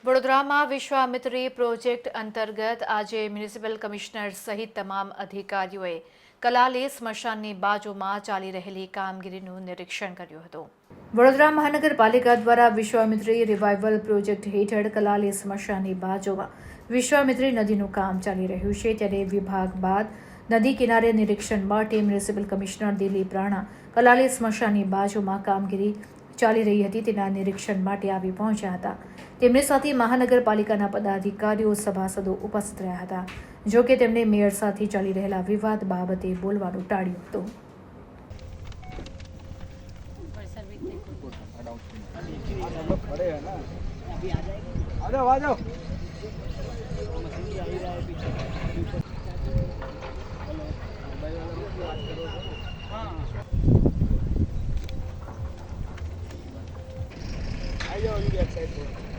વડોદરામાં વિશ્વામિત્રી પ્રોજેક્ટ અંતર્ગત આજે મ્યુનિસિપલ કમિશનર સહિત તમામ અધિકારીઓએ કલાલી સ્મશાનની બાજુમાં ચાલી રહેલી કામગીરીનું નિરીક્ષણ કર્યું હતું। વડોદરા મહાનગરપાલિકા દ્વારા વિશ્વામિત્રી રિવાઇવલ પ્રોજેક્ટ હેઠળ કલાલી સ્મશાનની બાજુમાં વિશ્વામિત્રી નદીનું કામ ચાલી રહ્યું છે, ત્યારે વિભાગ બાદ નદી કિનારે નિરીક્ષણ માટે મ્યુનિસિપલ કમિશનર દિલીપ રાણા કલાલી સ્મશાનની બાજુમાં કામગીરી ચાલી રહી હતી તેના નિરીક્ષણ માટે આવી પહોંચ્યા હતા। તેમની સાથે મહાનગરપાલિકાના પદાધિકારીઓ સભાસદો ઉપસ્થિત રહ્યા હતા, જો કે તેમણે મેયર સાથે ચાલી રહેલા વિવાદ બાબતે બોલવાનું ટાળ્યું હતું।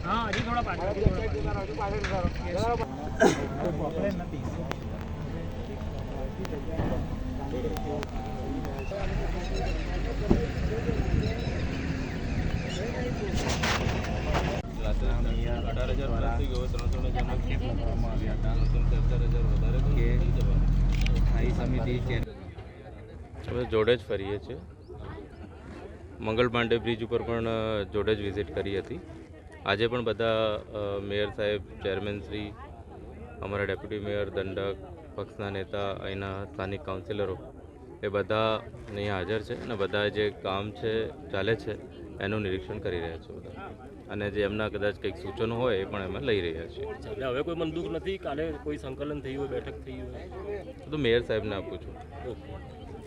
हाँ अभी थोड़ा पाछળ અમે જોડે જ ફરીએ છીએ। મંગલ પાંડે બ્રિજ ઉપર પણ જોડે જ વિઝિટ કરી હતી। આજે પણ બધા મેયર સાહેબ, ચેરમેન શ્રી, અમારા ડેપ્યુટી મેયર, દંડક, પક્ષના નેતા, અહીંના સ્થાનિક કાઉન્સિલરો એ બધા અહીંયા હાજર છે અને બધા જે કામ છે ચાલે છે એનું નિરીક્ષણ કરી રહ્યા છે બધા, અને જે એમના કદાચ કંઈક સૂચનો હોય એ પણ એમાં લઈ રહ્યા છીએ। હવે કોઈ મન દુઃખ નથી, કાલે કોઈ સંકલન થયું હોય, બેઠક થઈ હોય તો મેયર સાહેબને આપું છું। ઓકે।